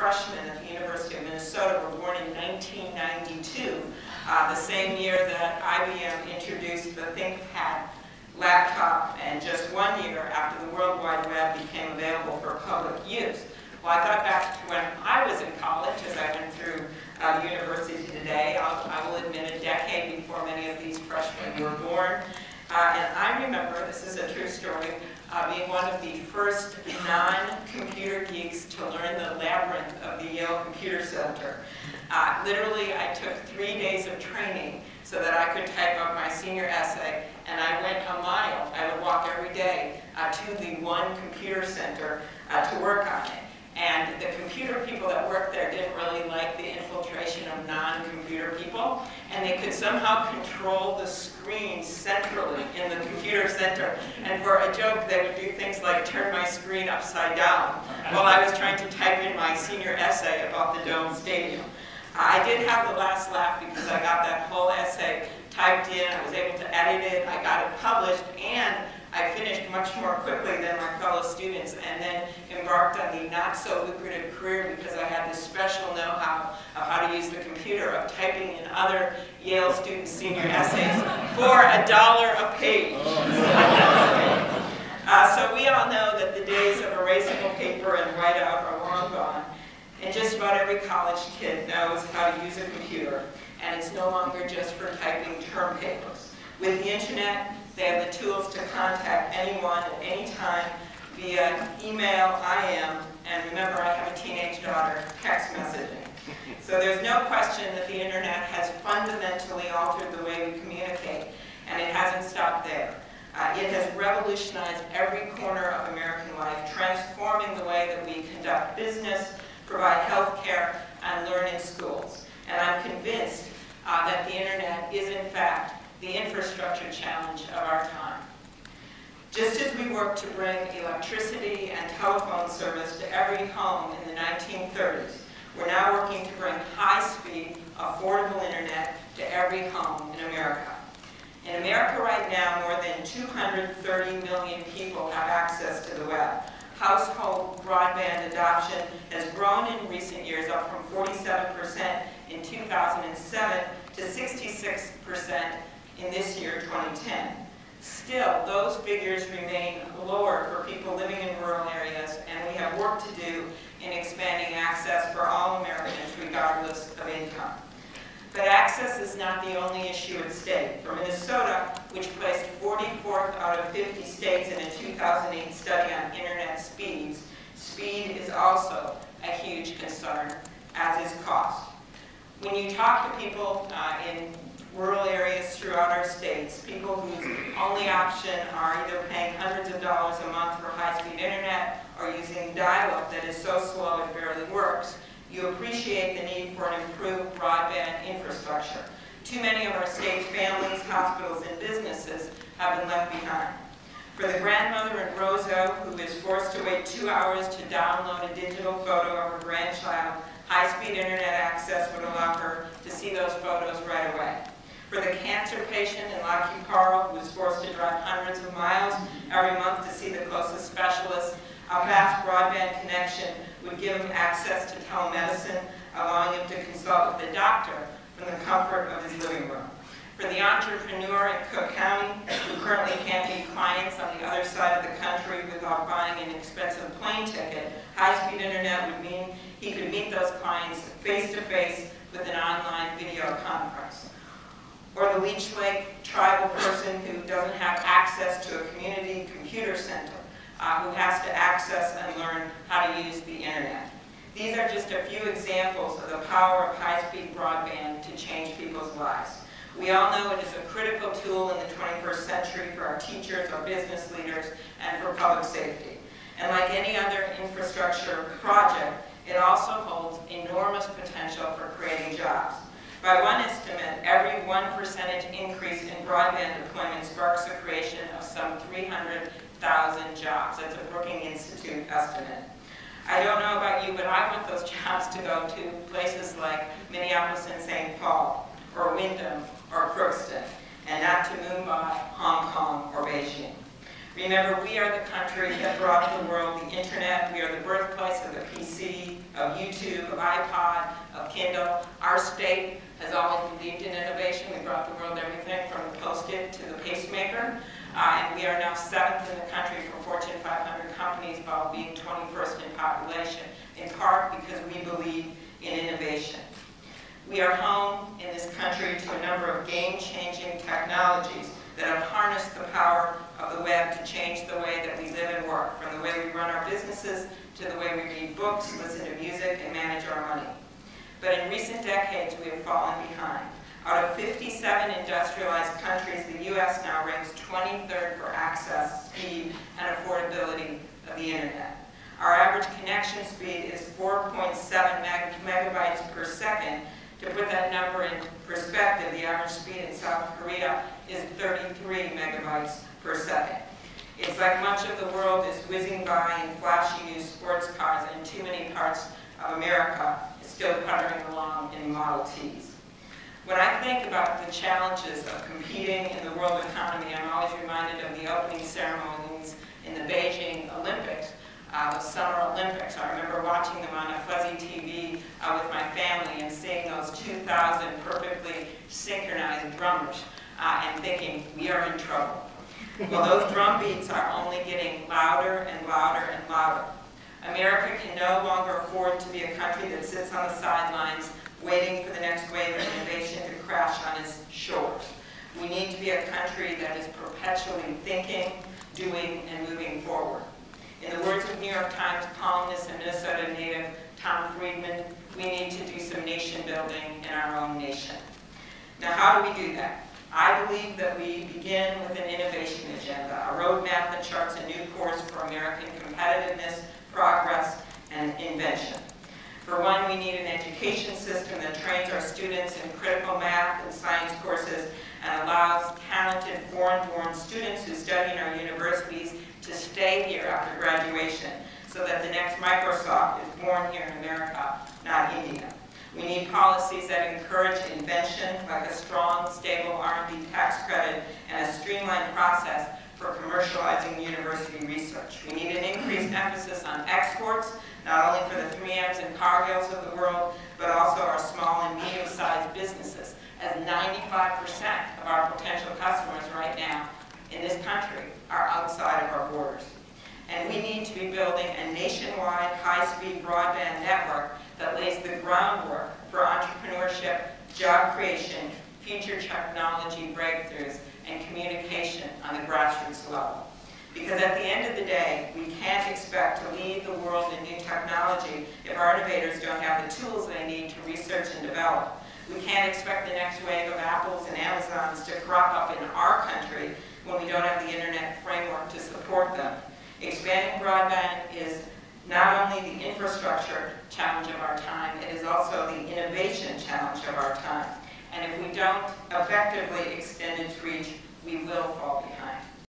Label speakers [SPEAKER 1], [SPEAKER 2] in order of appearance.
[SPEAKER 1] freshmen at the University of Minnesota were born in 1992, the same year that IBM introduced the ThinkPad laptop, and just 1 year after the World Wide Web became available for public use. Well, I thought back to when I was in college, as I went through university today. I will admit a decade before many of these freshmen were born. And I remember, this is a true story, being one of the first non-computer geeks to learn the labyrinth of the Yale Computer Center. Literally, I took 3 days of training so that I could type up my senior essay, and I went a mile. I would walk every day to the one computer center to work on it. And the computer people that worked there didn't really like the infiltration of non-computer people, and they could somehow control the screen centrally in the computer center. And for a joke, they would do things like turn my screen upside down while I was trying to type in my senior essay about the Dome Stadium. I did have the last laugh because I got that whole essay typed in, I was able to edit it, I got it published, and I finished much more quickly than my fellow students, and then embarked on the not-so-lucrative career because I had this special know-how of how to use the computer, of typing in other Yale students' senior essays for $1 a page. So we all know that the days of erasing a paper and write-out are long gone, and just about every college kid knows how to use a computer, and it's no longer just for typing term papers. With the internet, they have the tools to contact anyone at any time via email, IM, and remember, I have a teenage daughter, text messaging. So there's no question that the internet has fundamentally altered the way we communicate, and it hasn't stopped there. It has revolutionized every corner of American life, transforming the way that we conduct business, provide health care, and learn in schools. And I'm convinced that the internet is, in fact, the infrastructure challenge of our time. Just as we worked to bring electricity and telephone service to every home in the 1930s, we're now working to bring high-speed, affordable internet to every home in America. In America right now, more than 230 million people have access to the web. Household broadband adoption has grown in recent years, up from 47% in 2007 to 66% in this year, 2010. Still, those figures remain lower for people living in rural areas, and we have work to do in expanding access for all Americans, regardless of income. But access is not the only issue at stake. For Minnesota, which placed 44th out of 50 states in a 2008 study on internet speeds, speed is also a huge concern, as is cost. When you talk to people in rural areas throughout our states, people whose only option are either paying hundreds of dollars a month for high-speed internet or using dial-up that is so slow it barely works, you appreciate the need for an improved broadband infrastructure. Too many of our state's families, hospitals, and businesses have been left behind. For the grandmother in Roseau who is forced to wait 2 hours to download a digital photo of her grandchild, high-speed internet access would allow her to see those photos right away. For the cancer patient in La Cuparro who is forced to drive hundreds of miles every month to see the closest specialist, a fast broadband connection would give him access to telemedicine, allowing him to consult with the doctor from the comfort of his living room. For the entrepreneur in Cook County who currently can't meet clients on the other side of the country without buying an expensive plane ticket, high-speed internet would mean he could meet those clients face-to-face with an online video conference. Or the Leech Lake tribal person who doesn't have access to a community computer center, who has to access and learn how to use the internet. These are just a few examples of the power of high-speed broadband to change people's lives. We all know it is a critical tool in the 21st century for our teachers, our business leaders, and for public safety. And like any other infrastructure project, it also holds enormous potential for creating jobs. By one estimate, every 1% increase in broadband deployment sparks the creation of some 300,000 jobs. That's a Brookings Institute estimate. I don't know about you, but I want those jobs to go to places like Minneapolis and St. Paul, or Wyndham, or Crookston, and not to Mumbai, Hong Kong, or Beijing. Remember, we are the country that brought the world the internet. We are the birthplace of the PC, of YouTube, of iPod, of Kindle. Our state has always believed in innovation. We brought the world everything from the post-it to the pacemaker. And we are now 7th in the country for Fortune 500 companies while being 21st in population, in part because we believe in innovation. We are home in this country to a number of game-changing technologies that have harnessed the power of the web to change the way that we live and work, from the way we run our businesses to the way we read books, listen to music, and manage our money. But in recent decades, we have fallen behind. Out of 57 industrialized countries, the U.S. now ranks 23rd for access, speed, and affordability of the internet. Our average connection speed is 4.7 megabytes per second. To put that number in perspective, the average speed in South Korea is 33 megabytes per second. It's like much of the world is whizzing by in flashy new sports cars, and too many parts of America is still puttering along in Model Ts. When I think about the challenges of competing in the world economy, I'm always reminded of the opening ceremonies in the Beijing Olympics, the Summer Olympics. I remember watching them on a fuzzy TV with my family and seeing those 2,000 perfectly synchronized drummers and thinking, we are in trouble. Well, those drum beats are only getting louder and louder and louder. America can no longer afford to be a country that sits on the sidelines waiting for the next wave of innovation to crash on its shores. We need to be a country that is perpetually thinking, doing, and moving forward. In the words of New York Times columnist and Minnesota native Tom Friedman, we need to do some nation building in our own nation. Now, how do we do that? I believe that we begin with an innovation agenda, a roadmap that charts a new course for American competitiveness, progress, and invention. For one, we need an education system that trains our students in critical math and science courses and allows talented foreign-born students who study in our universities to stay here after graduation so that the next Microsoft is born here in America, not India. We need policies that encourage invention, like a strong, stable R&D tax credit and a streamlined process for commercializing university research. We need an increased emphasis on exports, not only for the 3Ms and Cargills of the world, but also our small and medium-sized businesses, as 95% of our potential customers right now in this country are outside of our borders. And we need to be building a nationwide high-speed broadband network that lays the groundwork for entrepreneurship, job creation, future technology breakthroughs, and communication on the grassroots level. Because at the end of the day, we can't expect to lead the world in new technology if our innovators don't have the tools they need to research and develop. We can't expect the next wave of Apples and Amazons to crop up in our country when we don't have the internet framework to support them. Expanding broadband is not only the infrastructure challenge of our time, it is also the innovation challenge of our time. And if we don't effectively extend its reach, we will fall behind.